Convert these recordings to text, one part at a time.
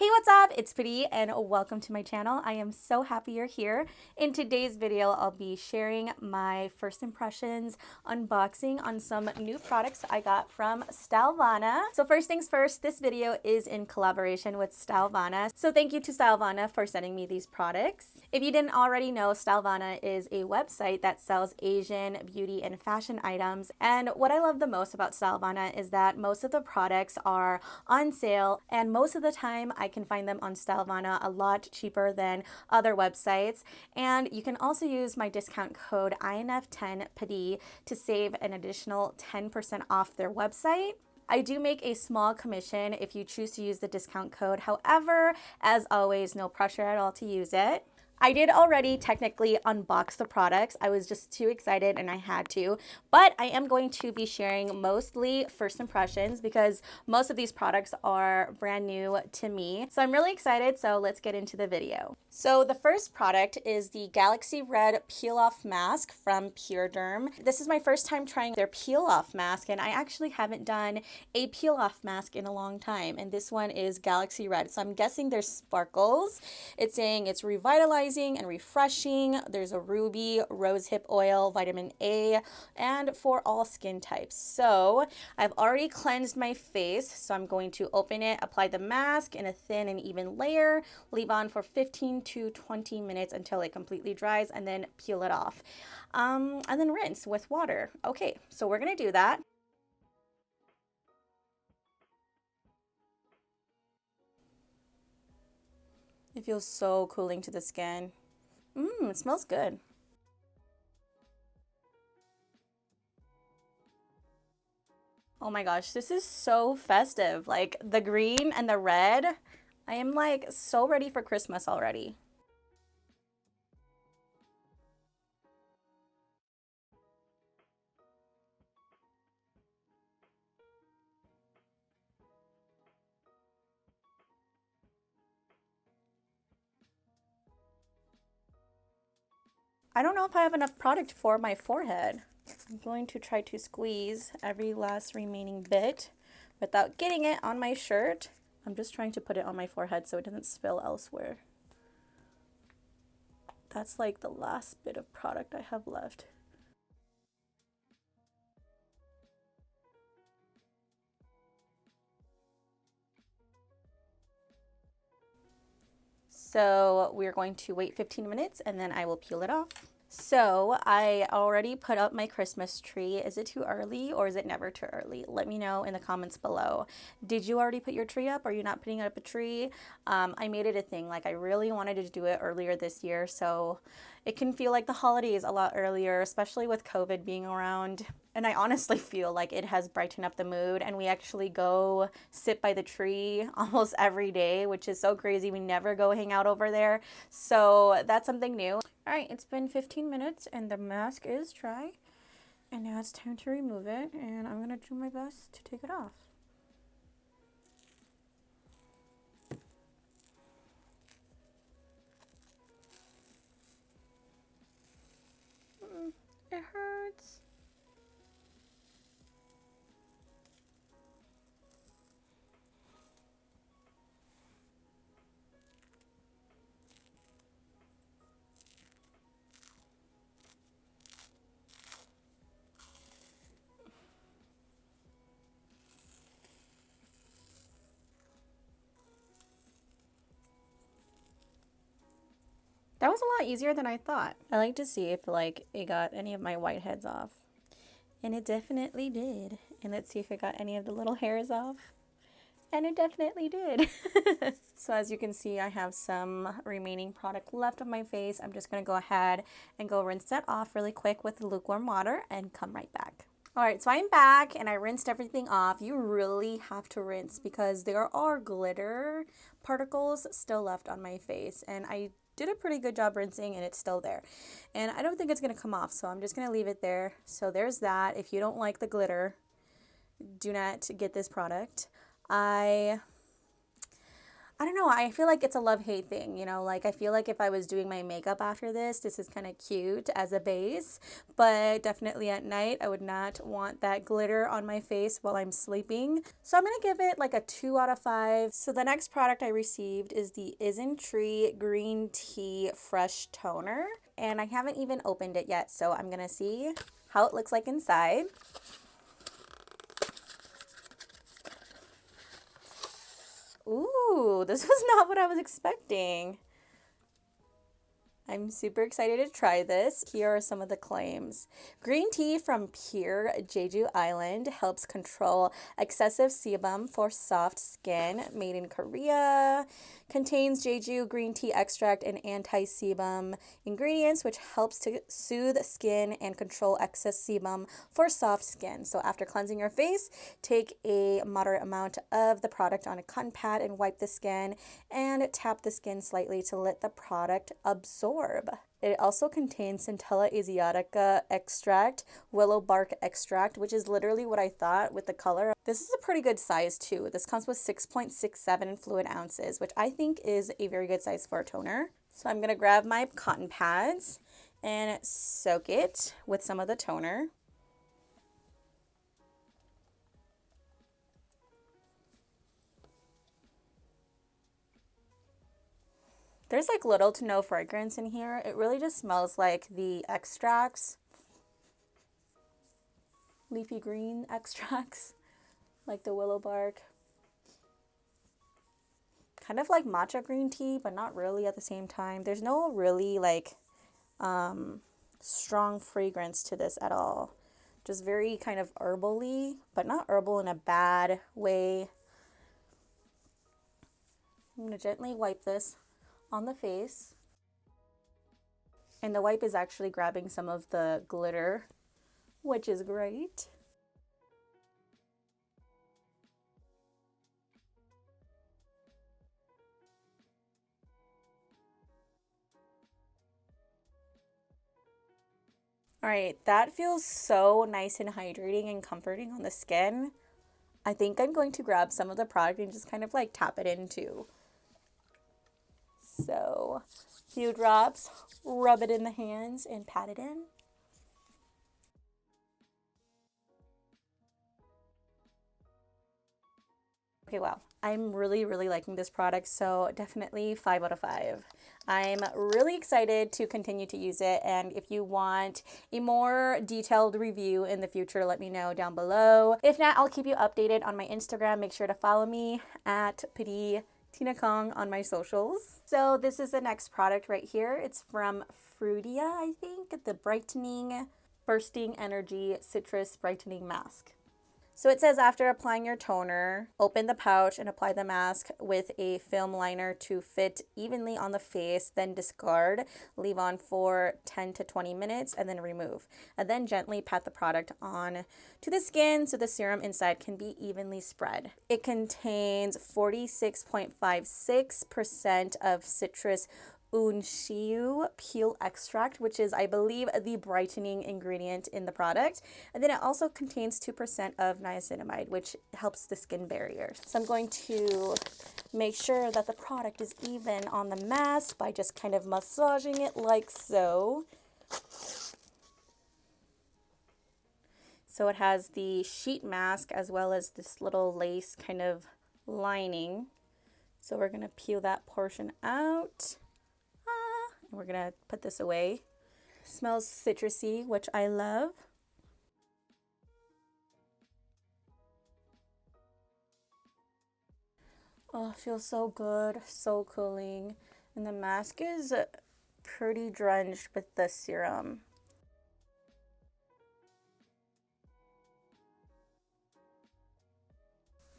Hey, what's up? It's Padee and welcome to my channel. I am so happy you're here. In today's video, I'll be sharing my first impressions, unboxing on some new products I got from Stylevana. So first things first, this video is in collaboration with Stylevana. So thank you to Stylevana for sending me these products. If you didn't already know, Stylevana is a website that sells Asian beauty and fashion items. And what I love the most about Stylevana is that most of the products are on sale, and most of the time I can find them on Stylevana a lot cheaper than other websites. And you can also use my discount code INF10 Padee to save an additional 10% off their website. I do make a small commission if you choose to use the discount code. However, as always, no pressure at all to use it. I did already technically unbox the products. I was just too excited and I had to, but I am going to be sharing mostly first impressions because most of these products are brand new to me. So I'm really excited, so let's get into the video. So the first product is the Galaxy Red Peel Off Mask from PUREDERM. This is my first time trying their peel off mask, and I actually haven't done a peel off mask in a long time, and this one is Galaxy Red. So I'm guessing there's sparkles. It's saying it's revitalizing and refreshing. There's a ruby, rosehip oil, vitamin A, and for all skin types. So I've already cleansed my face, so I'm going to open it, apply the mask in a thin and even layer, leave on for 15 to 20 minutes until it completely dries, and then peel it off. And then rinse with water. Okay, so we're gonna do that. It feels so cooling to the skin. It smells good. Oh my gosh, this is so festive. Like the green and the red. I am like so ready for Christmas already. I don't know if I have enough product for my forehead. I'm going to try to squeeze every last remaining bit without getting it on my shirt. I'm just trying to put it on my forehead so it doesn't spill elsewhere. That's like the last bit of product I have left. So we're going to wait 15 minutes and then I will peel it off. So I already put up my Christmas tree. Is it too early or is it never too early? Let me know in the comments below. Did you already put your tree up? Are you not putting up a tree? I made it a thing. Like I really wanted to do it earlier this year, so it can feel like the holidays a lot earlier, especially with COVID being around. And I honestly feel like it has brightened up the mood, and we actually go sit by the tree almost every day, which is so crazy. We never go hang out over there. So that's something new. All right, it's been 15 minutes and the mask is dry. And now it's time to remove it, and I'm gonna do my best to take it off. It hurts. That was a lot easier than I thought. I like to see if like it got any of my whiteheads off. And it definitely did. And let's see if it got any of the little hairs off. And it definitely did. So as you can see, I have some remaining product left on my face. I'm just gonna go ahead and go rinse that off really quick with lukewarm water and come right back. All right, so I'm back and I rinsed everything off. You really have to rinse because there are glitter particles still left on my face, and I did a pretty good job rinsing and it's still there. And I don't think it's gonna come off, so I'm just gonna leave it there. So there's that. If you don't like the glitter, do not get this product. I I don't know, I feel like it's a love-hate thing, you know, like I feel like if I was doing my makeup after this is kind of cute as a base, but definitely at night I would not want that glitter on my face while I'm sleeping. So I'm gonna give it like a 2 out of 5. So the next product I received is the Isntree Green Tea Fresh Toner, and I haven't even opened it yet, so I'm gonna see how it looks like inside. Ooh, this was not what I was expecting. I'm super excited to try this. Here are some of the claims. Green tea from pure Jeju Island helps control excessive sebum for soft skin. Made in Korea. Contains Jeju green tea extract and anti-sebum ingredients, which helps to soothe skin and control excess sebum for soft skin. So after cleansing your face, take a moderate amount of the product on a cotton pad and wipe the skin and tap the skin slightly to let the product absorb. It also contains Centella asiatica extract, willow bark extract, which is literally what I thought with the color. This is a pretty good size too. This comes with 6.67 fluid ounces, which I think is a very good size for a toner. So I'm gonna grab my cotton pads and soak it with some of the toner. There's like little to no fragrance in here. It really just smells like the extracts, leafy green extracts, like the willow bark. Kind of like matcha green tea, but not really at the same time. There's no really like strong fragrance to this at all. Just very kind of herbal-y, but not herbal in a bad way. I'm gonna gently wipe this on the face. And the wipe is actually grabbing some of the glitter, which is great. All right, that feels so nice and hydrating and comforting on the skin. I think I'm going to grab some of the product and just kind of like tap it into. So, a few drops, rub it in the hands and pat it in. Okay, wow. I'm really liking this product, so definitely 5 out of 5. I'm really excited to continue to use it, and if you want a more detailed review in the future, let me know down below. If not, I'll keep you updated on my Instagram. Make sure to follow me at Padee Tina Kong on my socials. So this is the next product right here. It's from FRUDIA, I think, the Brightening Bursting Energy Citrus Brightening Mask. So it says after applying your toner, open the pouch and apply the mask with a film liner to fit evenly on the face, then discard, leave on for 10 to 20 minutes, and then remove. And then gently pat the product on to the skin so the serum inside can be evenly spread. It contains 46.56% of citrus Unshiu peel extract, which is, I believe, the brightening ingredient in the product. And then it also contains 2% of niacinamide, which helps the skin barrier. So I'm going to make sure that the product is even on the mask by just kind of massaging it like so. So it has the sheet mask as well as this little lace kind of lining. So we're going to peel that portion out. We're gonna put this away. Smells citrusy, which I love. Oh, it feels so good, so cooling. And the mask is pretty drenched with the serum.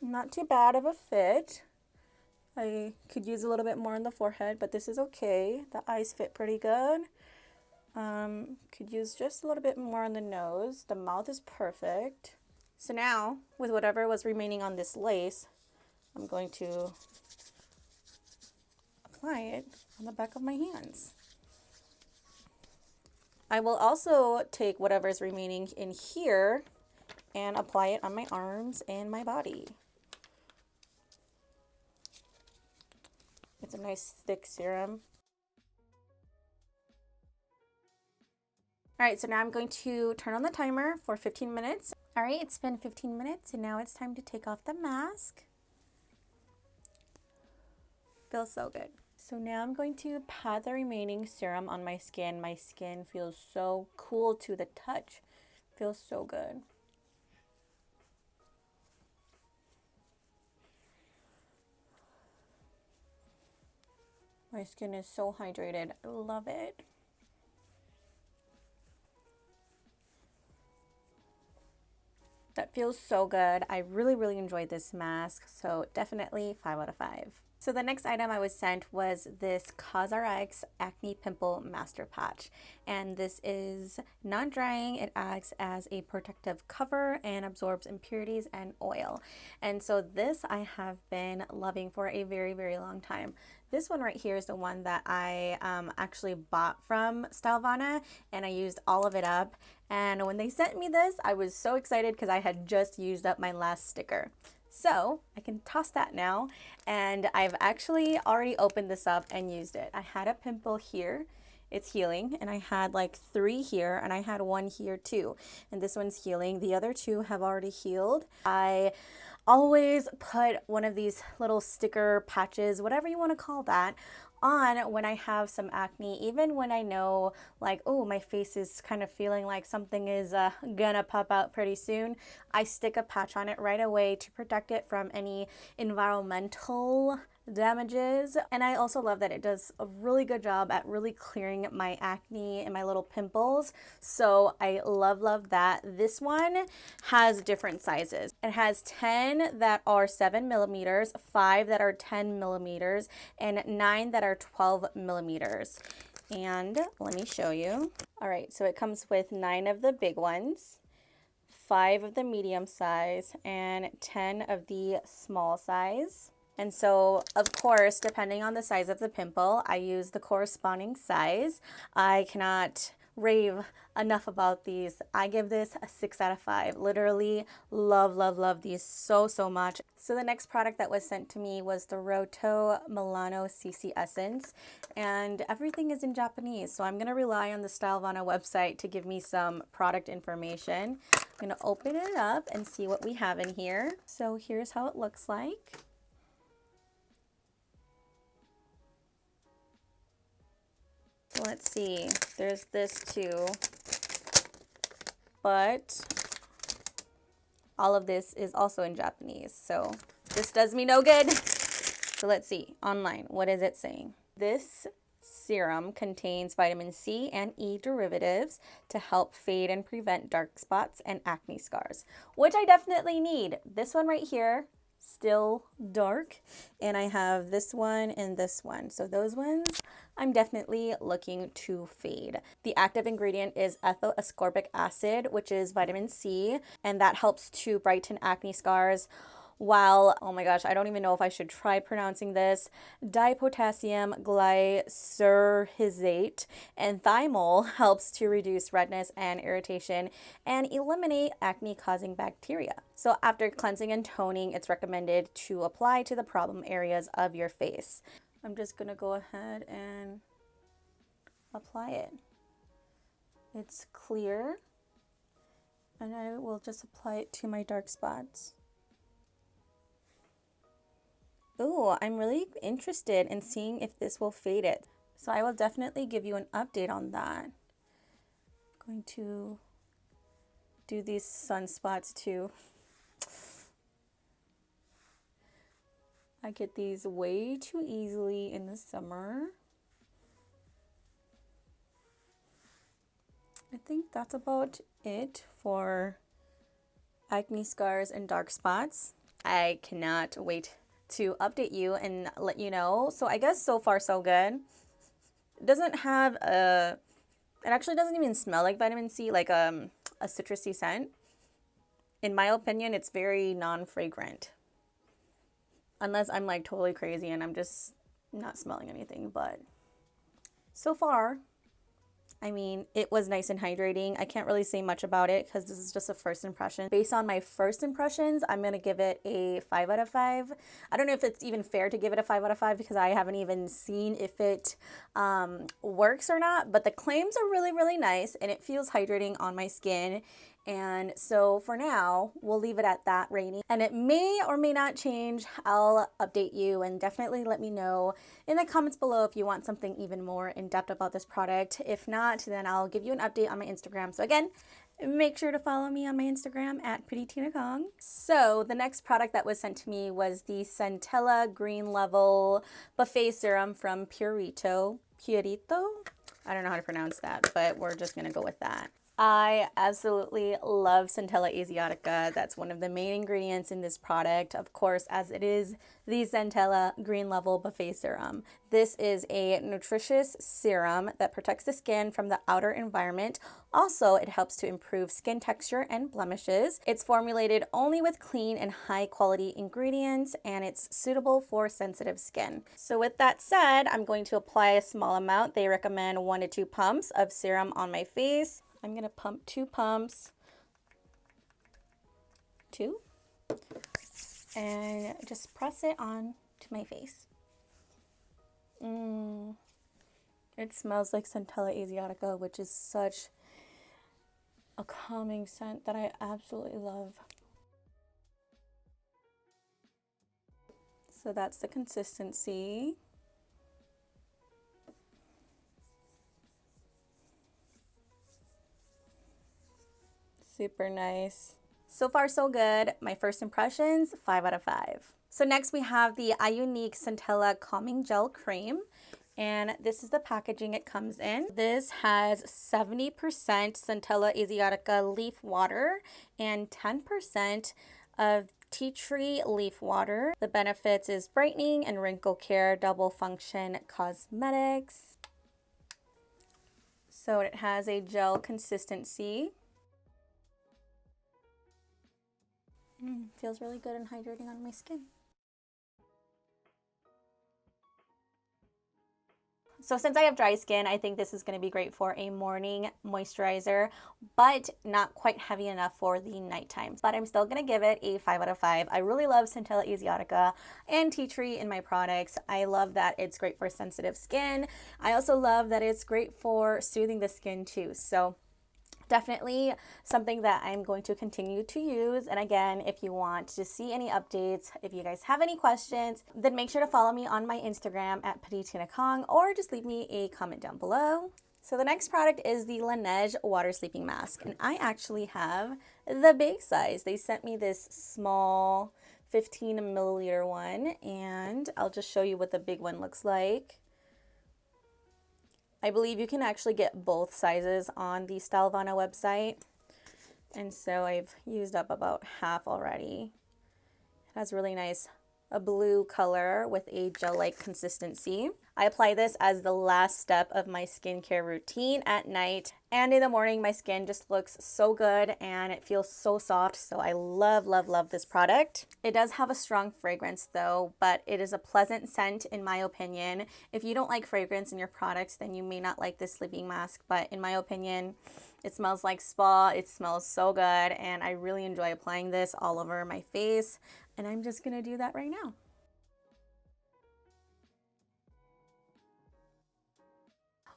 Not too bad of a fit. I could use a little bit more on the forehead, but this is okay. The eyes fit pretty good. Could use just a little bit more on the nose. The mouth is perfect. So now, with whatever was remaining on this lace, I'm going to apply it on the back of my hands. I will also take whatever is remaining in here and apply it on my arms and my body. It's a nice thick serum. All right, so now I'm going to turn on the timer for 15 minutes. All right, it's been 15 minutes and now it's time to take off the mask. Feels so good. So now I'm going to pat the remaining serum on my skin. My skin feels so cool to the touch. Feels so good. My skin is so hydrated. I love it. That feels so good. I really enjoyed this mask, so definitely 5 out of 5. So the next item I was sent was this Cosrx Acne Pimple Master Patch. And this is non-drying. It acts as a protective cover and absorbs impurities and oil. And so this I have been loving for a very long time. This one right here is the one that I actually bought from Stylevana, and I used all of it up. And when they sent me this, I was so excited because I had just used up my last sticker. So I can toss that now, and I've actually already opened this up and used it. I had a pimple here, it's healing, and I had like 3 here, and I had 1 here too, and this one's healing. The other 2 have already healed. I always put one of these little sticker patches, whatever you want to call that, on when I have some acne, even when I know like, oh, my face is kind of feeling like something is gonna pop out pretty soon. I stick a patch on it right away to protect it from any environmental damages. And I also love that it does a really good job at really clearing my acne and my little pimples. So I love that. This one has different sizes. It has 10 that are 7 millimeters, 5 that are 10 millimeters, and 9 that are 12 millimeters. And let me show you. All right, so it comes with 9 of the big ones, 5 of the medium size, and 10 of the small size. And so, of course, depending on the size of the pimple, I use the corresponding size. I cannot rave enough about these. I give this a 6 out of 5. Literally love these so much. So the next product that was sent to me was the Roto Milano CC Essence, and everything is in Japanese. So I'm gonna rely on the Stylevana website to give me some product information. I'm gonna open it up and see what we have in here. So here's how it looks like. Let's see, there's this too, but all of this is also in Japanese, so this does me no good. So let's see, online, what is it saying? This serum contains vitamin C and E derivatives to help fade and prevent dark spots and acne scars, which I definitely need. This one right here, still dark, and I have this one and this one. So those ones I'm definitely looking to fade. The active ingredient is ethyl ascorbic acid, which is vitamin C, and that helps to brighten acne scars. While, oh my gosh, I don't even know if I should try pronouncing this, dipotassium glycyrrhizate and thymol helps to reduce redness and irritation and eliminate acne-causing bacteria. So after cleansing and toning, it's recommended to apply to the problem areas of your face. I'm just gonna go ahead and apply it. It's clear, and I will just apply it to my dark spots. Ooh, I'm really interested in seeing if this will fade it. So I will definitely give you an update on that. I'm going to do these sunspots too. I get these way too easily in the summer. I think that's about it for acne scars and dark spots. I cannot wait to update you and let you know. So I guess so far so good. It doesn't have a, it actually doesn't even smell like vitamin C, like a citrusy scent. In my opinion, it's very non-fragrant. Unless I'm like totally crazy and I'm just not smelling anything, but so far I mean, it was nice and hydrating. I can't really say much about it because this is just a first impression. Based on my first impressions, I'm going to give it a 5 out of 5. I don't know if it's even fair to give it a 5 out of 5 because I haven't even seen if it works or not, but the claims are really, really nice and it feels hydrating on my skin. And so for now, we'll leave it at that rating. And it may or may not change. I'll update you, and definitely let me know in the comments below if you want something even more in depth about this product. If not, then I'll give you an update on my Instagram. So again, make sure to follow me on my Instagram at PrettyTinaKong. So the next product that was sent to me was the Centella Green Level Buffet Serum from PURITO. PURITO? I don't know how to pronounce that, but we're just gonna go with that. I absolutely love Centella Asiatica. That's one of the main ingredients in this product, of course, as it is the Centella Green Level Buffet Serum. This is a nutritious serum that protects the skin from the outer environment. Also, it helps to improve skin texture and blemishes. It's formulated only with clean and high quality ingredients, and it's suitable for sensitive skin. So with that said, I'm going to apply a small amount. They recommend 1 to 2 pumps of serum on my face. I'm going to pump 2 pumps, 2, and just press it on to my face. It smells like Centella Asiatica, which is such a calming scent that I absolutely love. So that's the consistency. Super nice. So far, so good. My first impressions, 5 out of 5. So next we have the iUNIK Centella Calming Gel Cream. And this is the packaging it comes in. This has 70% Centella Asiatica leaf water and 10% of tea tree leaf water. The benefits is brightening and wrinkle care, double function cosmetics. So it has a gel consistency. Feels really good and hydrating on my skin. So since I have dry skin, I think this is going to be great for a morning moisturizer, but not quite heavy enough for the nighttime. But I'm still going to give it a 5 out of 5. I really love Centella Asiatica and tea tree in my products. I love that it's great for sensitive skin. I also love that it's great for soothing the skin too. So definitely something that I'm going to continue to use. And again, if you want to see any updates, if you guys have any questions, then make sure to follow me on my Instagram at PrettyTinaKong, or just leave me a comment down below. So the next product is the Laneige Water Sleeping Mask, and I actually have the big size. They sent me this small 15 milliliter one, and I'll just show you what the big one looks like. I believe you can actually get both sizes on the Stylevana website. And so I've used up about half already. It has really nice a blue color with a gel-like consistency. I apply this as the last step of my skincare routine at night, and in the morning my skin just looks so good and it feels so soft. So I love, love, love this product. It does have a strong fragrance though, but it is a pleasant scent in my opinion. If you don't like fragrance in your products, then you may not like this sleeping mask, but in my opinion, it smells like spa. It smells so good, and I really enjoy applying this all over my face, and I'm just gonna do that right now.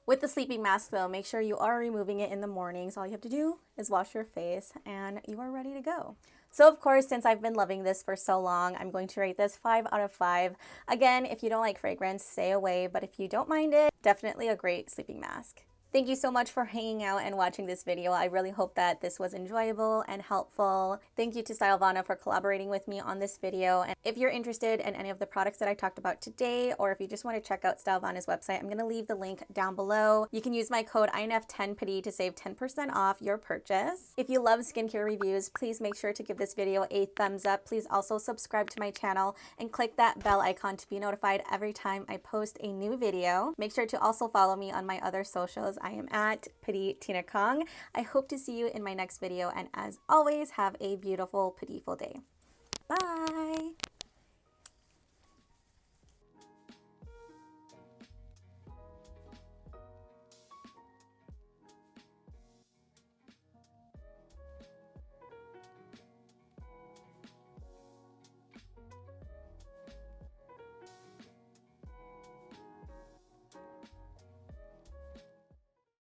With the sleeping mask though, make sure you are removing it in the mornings. All you have to do is wash your face and you are ready to go. So of course, since I've been loving this for so long, I'm going to rate this 5 out of 5. Again, if you don't like fragrance, stay away, but if you don't mind it, definitely a great sleeping mask. Thank you so much for hanging out and watching this video. I really hope that this was enjoyable and helpful. Thank you to Stylevana for collaborating with me on this video. And if you're interested in any of the products that I talked about today, or if you just want to check out Stylevana's website, I'm going to leave the link down below. You can use my code INF10Padee to save 10% off your purchase. If you love skincare reviews, please make sure to give this video a thumbs up. Please also subscribe to my channel and click that bell icon to be notified every time I post a new video. Make sure to also follow me on my other socials. I am at PrettyTinaKong. I hope to see you in my next video, and as always, have a beautiful, Padeeful day. Bye!